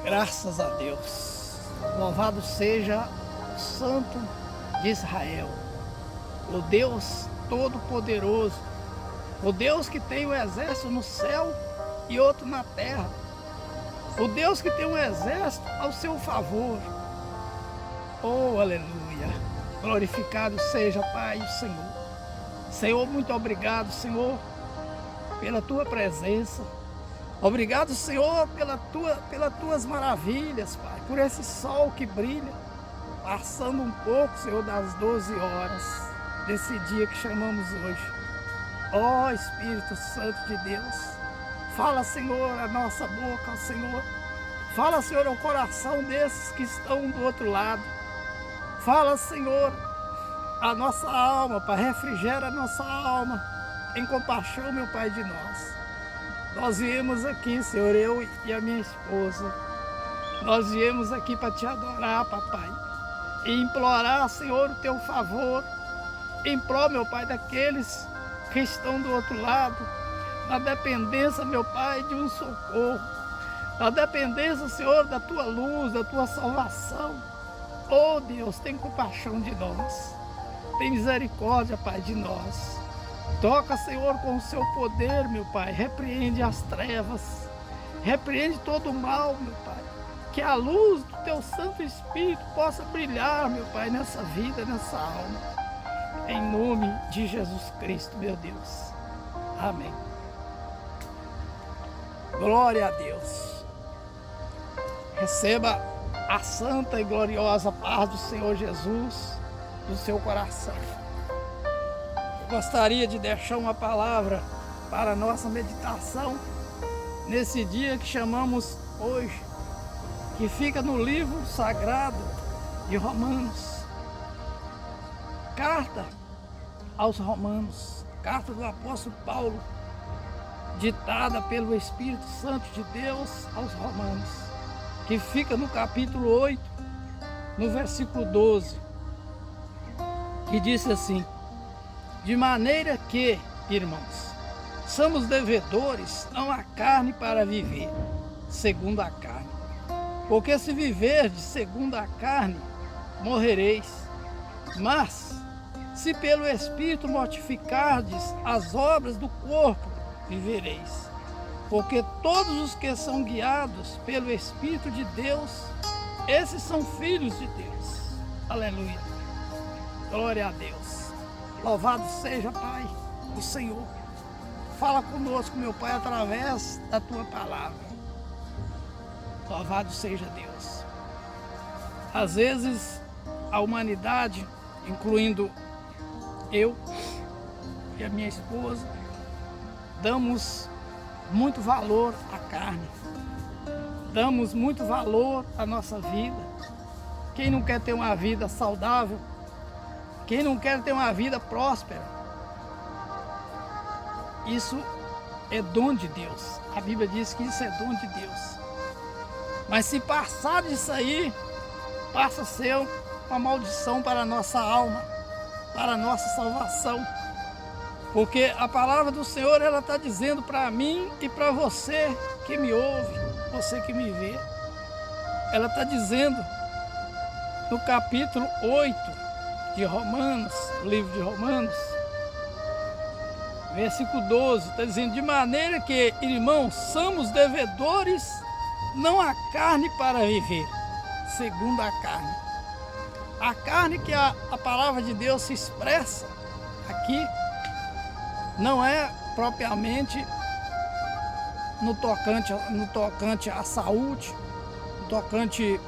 Graças a Deus. Louvado seja o Santo de Israel, o Deus Todo-Poderoso, o Deus que tem um exército no céu e outro na terra, o Deus que tem um exército ao seu favor. Oh, aleluia! Glorificado seja, Pai, o Senhor. Senhor, muito obrigado, Senhor, pela Tua presença. Obrigado, Senhor, pelas Tuas maravilhas, Pai, por esse sol que brilha, passando um pouco, Senhor, das 12 horas desse dia que chamamos hoje. Ó Espírito Santo de Deus, fala, Senhor, a nossa boca, Senhor. Fala, Senhor, ao coração desses que estão do outro lado. Fala, Senhor, a nossa alma, Pai, refrigera a nossa alma em compaixão, meu Pai, de nós. Nós viemos aqui, Senhor, eu e a minha esposa. Nós viemos aqui para Te adorar, Papai, e implorar, Senhor, o Teu favor. Imploro, meu Pai, daqueles que estão do outro lado, na dependência, meu Pai, de um socorro. Na dependência, Senhor, da Tua luz, da Tua salvação. Oh, Deus, tem compaixão de nós. Tem misericórdia, Pai, de nós. Toca, Senhor, com o Seu poder, meu Pai. Repreende as trevas. Repreende todo o mal, meu Pai. Que a luz do Teu Santo Espírito possa brilhar, meu Pai, nessa vida, nessa alma. Em nome de Jesus Cristo, meu Deus. Amém. Glória a Deus. Receba a santa e gloriosa paz do Senhor Jesus no seu coração. Eu gostaria de deixar uma palavra para a nossa meditação nesse dia que chamamos hoje, que fica no livro sagrado de Romanos. Carta aos Romanos, carta do apóstolo Paulo, ditada pelo Espírito Santo de Deus aos Romanos, que fica no capítulo 8, no versículo 12, que diz assim: de maneira que, irmãos, somos devedores não à carne para viver segundo a carne, porque se viverdes segundo a carne, morrereis, mas se pelo Espírito mortificardes as obras do corpo, vivereis. Porque todos os que são guiados pelo Espírito de Deus, esses são filhos de Deus. Aleluia. Glória a Deus. Louvado seja, Pai, o Senhor. Fala conosco, meu Pai, através da Tua palavra. Louvado seja Deus. Às vezes, a humanidade, incluindo eu e a minha esposa, damos muito valor à carne, damos muito valor à nossa vida. Quem não quer ter uma vida saudável? Quem não quer ter uma vida próspera? Isso é dom de Deus. A Bíblia diz que isso é dom de Deus. Mas se passar disso aí, passa a ser uma maldição para a nossa alma, para a nossa salvação. Porque a palavra do Senhor, ela está dizendo para mim e para você que me ouve, você que me vê. Ela está dizendo no capítulo 8 de Romanos, livro de Romanos, versículo 12, está dizendo: de maneira que, irmãos, somos devedores não à carne para viver, segundo a carne. A carne que a palavra de Deus se expressa aqui não é propriamente no tocante à saúde, no tocante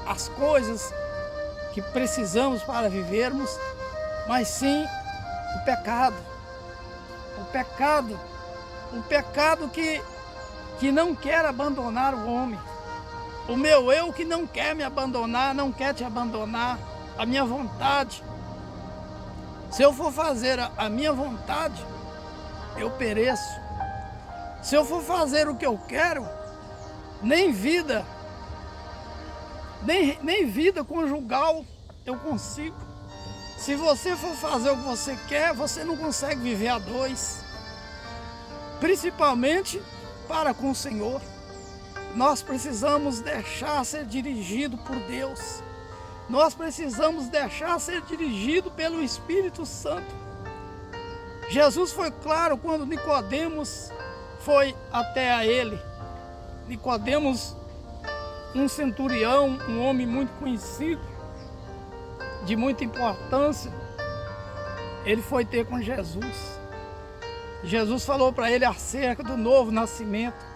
às coisas que precisamos para vivermos, mas sim o pecado. O pecado que não quer abandonar o homem. O meu eu que não quer me abandonar, não quer te abandonar. A minha vontade. Se eu for fazer a minha vontade, eu pereço. Se eu for fazer o que eu quero, nem vida conjugal eu consigo. Se você for fazer o que você quer, você não consegue viver a dois. Principalmente para com o Senhor. nós precisamos deixar ser dirigido por Deus. Nós precisamos deixar ser dirigido pelo Espírito Santo. Jesus foi claro quando Nicodemos foi até a ele. Nicodemos, um centurião, um homem muito conhecido, de muita importância, ele foi ter com Jesus. Jesus falou para ele acerca do novo nascimento.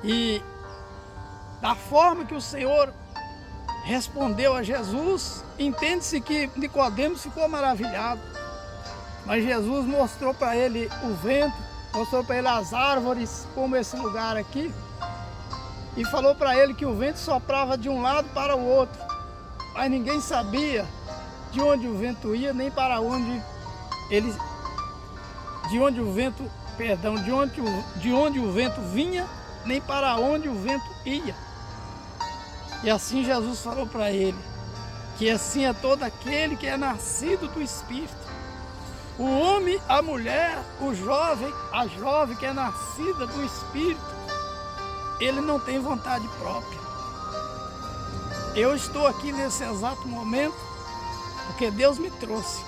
E da forma que o Senhor respondeu a Jesus, entende-se que Nicodemos ficou maravilhado. Mas Jesus mostrou para ele o vento, mostrou para ele as árvores, como esse lugar aqui, e falou para ele que o vento soprava de um lado para o outro, mas ninguém sabia de onde o vento ia, nem para onde ele, de onde o vento vinha, nem para onde o vento ia. E assim Jesus falou para ele, que assim é todo aquele que é nascido do Espírito. O homem, a mulher, o jovem, a jovem que é nascida do Espírito, ele não tem vontade própria. Eu estou aqui nesse exato momento porque Deus me trouxe.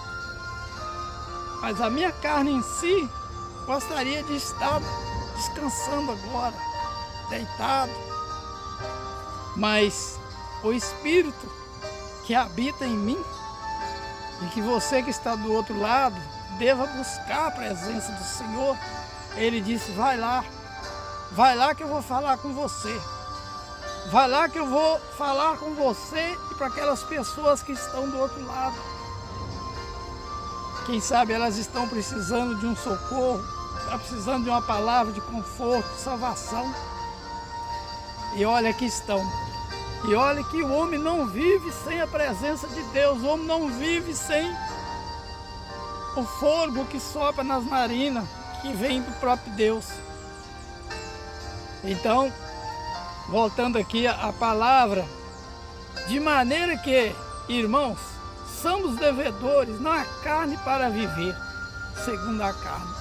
Mas a minha carne em si gostaria de estar descansando agora, deitado. Mas o Espírito que habita em mim, e que você que está do outro lado deva buscar a presença do Senhor, ele disse: vai lá que eu vou falar com você. Vai lá que eu vou falar com você e para aquelas pessoas que estão do outro lado. Quem sabe elas estão precisando de um socorro, estão precisando de uma palavra de conforto, de salvação. E olha que estão. E olha que o homem não vive sem a presença de Deus. O homem não vive sem o fogo que sopra nas narinas, que vem do próprio Deus. Então, voltando aqui à palavra, de maneira que, irmãos, somos devedores, não há carne para viver segundo a carne.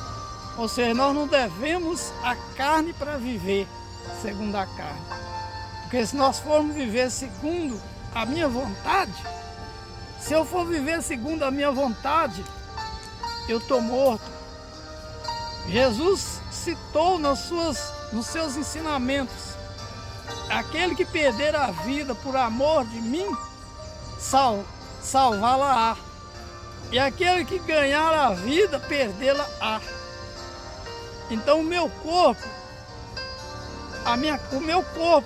Ou seja, nós não devemos a carne para viver segundo a carne. Porque se nós formos viver segundo a minha vontade, se eu for viver segundo a minha vontade, eu estou morto. Jesus citou nos seus ensinamentos: aquele que perder a vida por amor de mim, salvá-la-á. E aquele que ganhar a vida, perdê-la-á. Então o meu corpo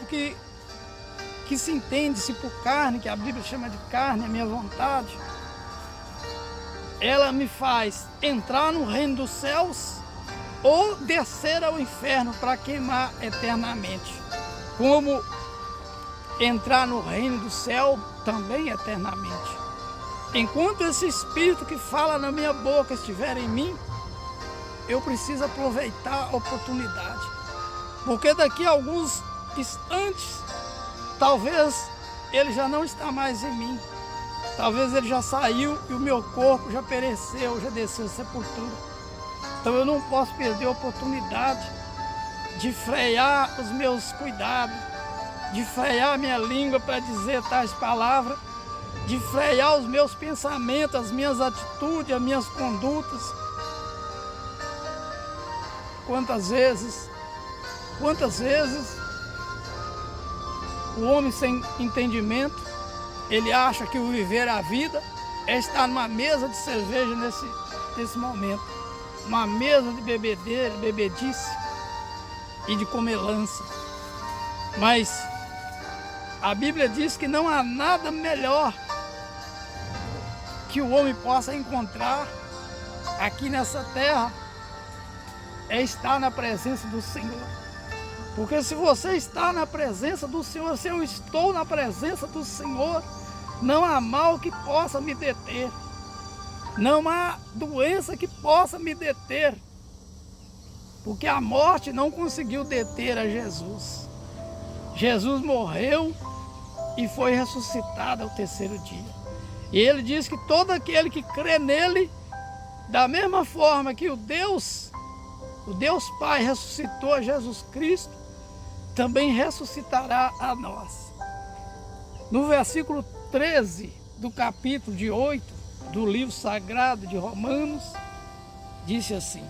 que se entende-se por carne, que a Bíblia chama de carne, a minha vontade, ela me faz entrar no reino dos céus ou descer ao inferno para queimar eternamente. Como entrar no reino do céu também eternamente. Enquanto esse Espírito que fala na minha boca estiver em mim, eu preciso aproveitar a oportunidade. Porque daqui a alguns instantes, talvez ele já não está mais em mim. Talvez ele já saiu e o meu corpo já pereceu, já desceu à sepultura. Então eu não posso perder a oportunidade de frear os meus cuidados, de frear a minha língua para dizer tais palavras, de frear os meus pensamentos, as minhas atitudes, as minhas condutas. Quantas vezes o homem sem entendimento, ele acha que o viver a vida é estar numa mesa de cerveja nesse momento, uma mesa de bebedeira, bebedice e de comelança. Mas a Bíblia diz que não há nada melhor que o homem possa encontrar aqui nessa terra, é estar na presença do Senhor. Porque se você está na presença do Senhor, se eu estou na presença do Senhor, não há mal que possa me deter. Não há doença que possa me deter. Porque a morte não conseguiu deter a Jesus. Jesus morreu e foi ressuscitado ao terceiro dia. E ele diz que todo aquele que crê nele, da mesma forma que o Deus Pai ressuscitou a Jesus Cristo, também ressuscitará a nós. No versículo 13 do capítulo de 8 do livro sagrado de Romanos, disse assim: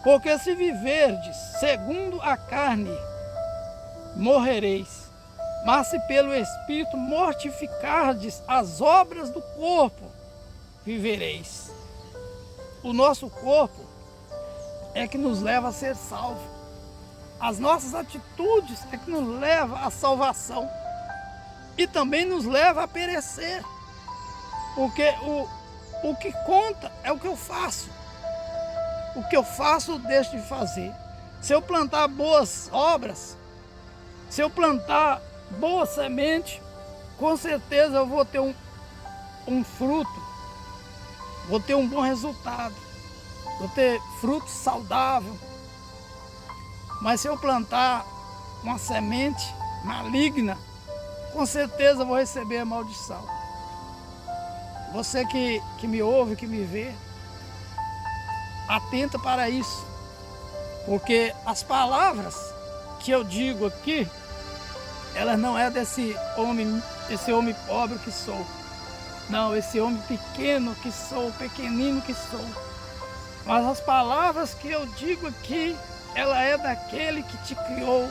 porque se viverdes segundo a carne, morrereis, mas se pelo Espírito mortificardes as obras do corpo, vivereis. O nosso corpo é que nos leva a ser salvo. As nossas atitudes é que nos leva à salvação e também nos leva a perecer, porque o que conta é o que eu faço. O que eu faço, eu deixo de fazer. Se eu plantar boas obras, se eu plantar boa semente, com certeza eu vou ter um fruto, vou ter um bom resultado, vou ter fruto saudável. Mas se eu plantar uma semente maligna, com certeza eu vou receber a maldição. Você que me ouve, que me vê, atenta para isso, porque as palavras que eu digo aqui, elas não é desse homem pobre que sou. Não, esse homem pequeno que sou, pequenino que sou. Mas as palavras que eu digo aqui, ela é daquele que te criou.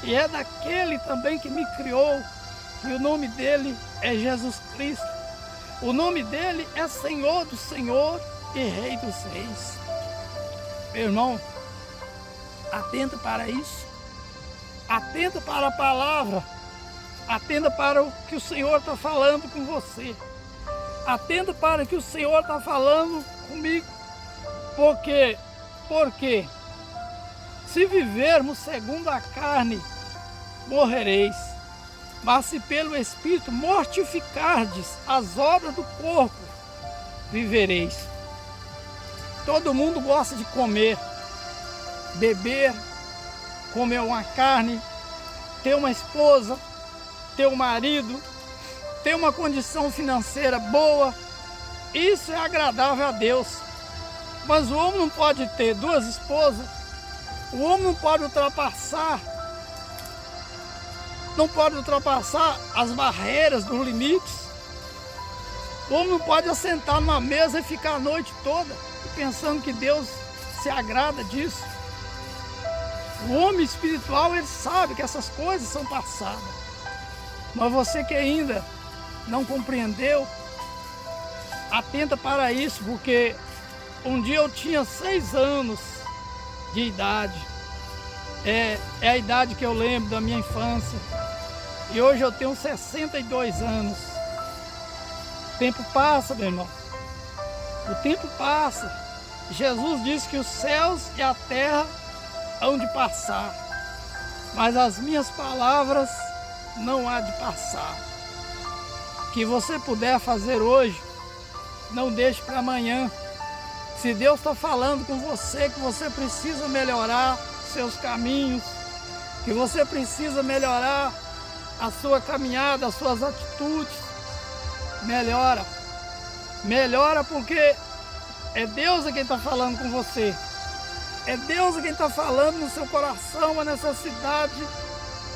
E é daquele também que me criou. E o nome dele é Jesus Cristo. O nome dele é Senhor do Senhor e Rei dos Reis. Meu irmão, atenta para isso. Atenta para a palavra. Atenta para o que o Senhor está falando com você. Atenta para o que o Senhor está falando comigo. Porque se vivermos segundo a carne, morrereis. Mas se pelo Espírito mortificardes as obras do corpo, vivereis. Todo mundo gosta de comer, beber, comer uma carne, ter uma esposa, ter um marido, ter uma condição financeira boa. Isso é agradável a Deus. Mas o homem não pode ter duas esposas, o homem não pode ultrapassar as barreiras dos limites. O homem não pode assentar numa mesa e ficar a noite toda pensando que Deus se agrada disso. O homem espiritual, ele sabe que essas coisas são passadas. Mas você que ainda não compreendeu, atenta para isso, porque um dia eu tinha 6 anos de idade. É a idade que eu lembro da minha infância. E hoje eu tenho 62 anos. O tempo passa, meu irmão. O tempo passa. Jesus disse que os céus e a terra hão de passar, mas as minhas palavras não há de passar. Que você puder fazer hoje, não deixe para amanhã. Se Deus está falando com você que você precisa melhorar seus caminhos, que você precisa melhorar a sua caminhada, as suas atitudes, melhora. Melhora, porque é Deus quem está falando com você. É Deus quem está falando no seu coração a necessidade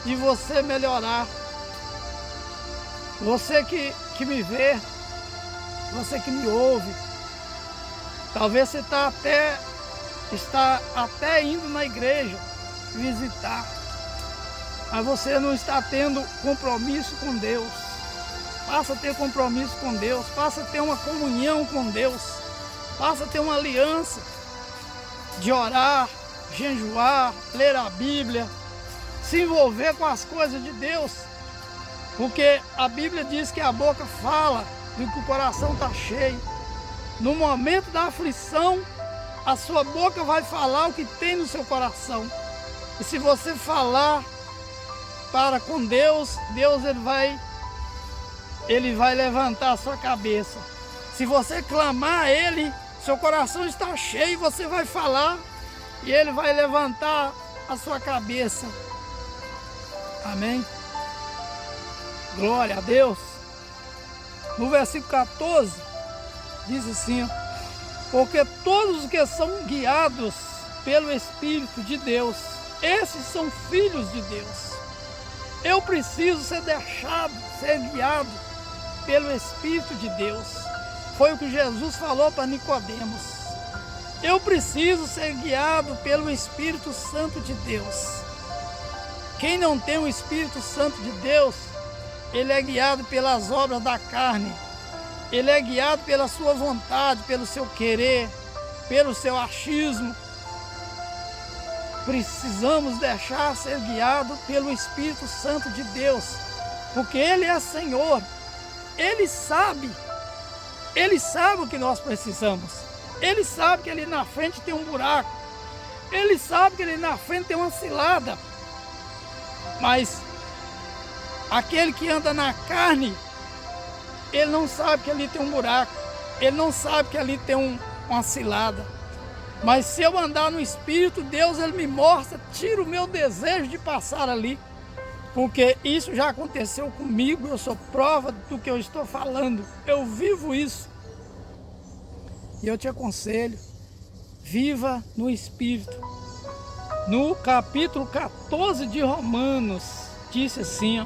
de você melhorar. Você que me vê, você que me ouve, talvez você está até indo na igreja visitar, mas você não está tendo compromisso com Deus. Passa a ter compromisso com Deus, passa a ter uma comunhão com Deus, passa a ter uma aliança de orar, jejuar, ler a Bíblia, se envolver com as coisas de Deus, porque a Bíblia diz que a boca fala do que o coração está cheio. No momento da aflição, a sua boca vai falar o que tem no seu coração. E se você falar para com Deus, Ele vai levantar a sua cabeça. Se você clamar a Ele, seu coração está cheio, você vai falar e Ele vai levantar a sua cabeça. Amém? Glória a Deus. No versículo 14, diz assim: porque todos os que são guiados pelo Espírito de Deus, Esses são filhos de Deus. Eu preciso ser deixado, ser guiado pelo Espírito de Deus. Foi o que Jesus falou para Nicodemos. Eu preciso ser guiado pelo Espírito Santo de Deus. Quem não tem o Espírito Santo de Deus, ele é guiado pelas obras da carne. Ele é guiado pela sua vontade, pelo seu querer, pelo seu achismo. Precisamos deixar ser guiado pelo Espírito Santo de Deus, porque Ele é Senhor. Ele sabe o que nós precisamos. Ele sabe que ali na frente tem um buraco. Ele sabe que ali na frente tem uma cilada. Mas aquele que anda na carne, ele não sabe que ali tem um buraco. Ele não sabe que ali tem uma cilada. Mas se eu andar no Espírito, Deus ele me mostra, tira o meu desejo de passar ali. Porque isso já aconteceu comigo, eu sou prova do que eu estou falando. Eu vivo isso. E eu te aconselho, viva no Espírito. No capítulo 14 de Romanos, disse assim, ó,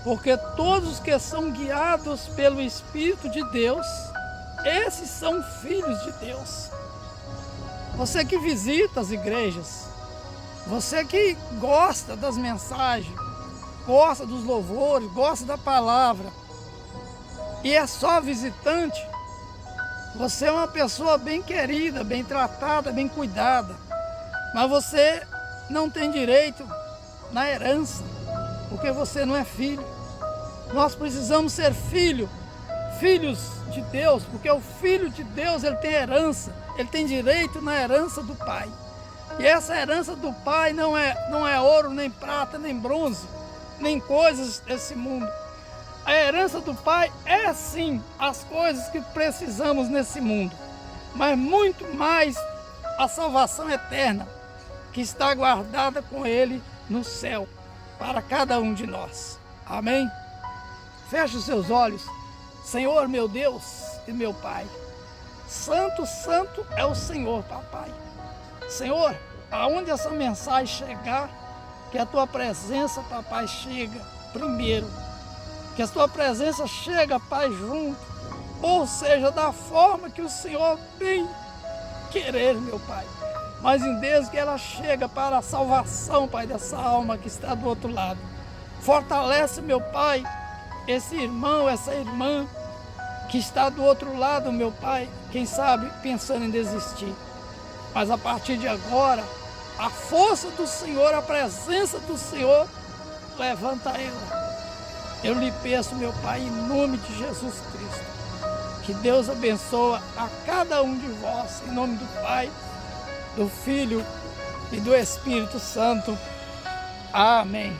porque todos os que são guiados pelo Espírito de Deus, esses são filhos de Deus. Você que visita as igrejas, você que gosta das mensagens, gosta dos louvores, gosta da palavra, e é só visitante, você é uma pessoa bem querida, bem tratada, bem cuidada, mas você não tem direito na herança, porque você não é filho. Nós precisamos ser filhos de Deus, porque o filho de Deus ele tem herança, ele tem direito na herança do Pai. E essa herança do Pai não é ouro, nem prata, nem bronze, nem coisas desse mundo. A herança do Pai é sim as coisas que precisamos nesse mundo, mas muito mais a salvação eterna que está guardada com Ele no céu para cada um de nós. Amém? Feche os seus olhos. Senhor, meu Deus e meu Pai, santo, santo é o Senhor, papai. Senhor, aonde essa mensagem chegar, que a tua presença, papai, chega primeiro. Que a tua presença chega, Pai, junto. Ou seja, da forma que o Senhor bem querer, meu Pai. Mas em Deus que ela chega para a salvação, Pai, dessa alma que está do outro lado. Fortalece, meu Pai, esse irmão, essa irmã que está do outro lado, meu Pai, quem sabe pensando em desistir. Mas a partir de agora, a força do Senhor, a presença do Senhor, levanta ela. Eu lhe peço, meu Pai, em nome de Jesus Cristo, que Deus abençoe a cada um de vós, em nome do Pai, do Filho e do Espírito Santo. Amém.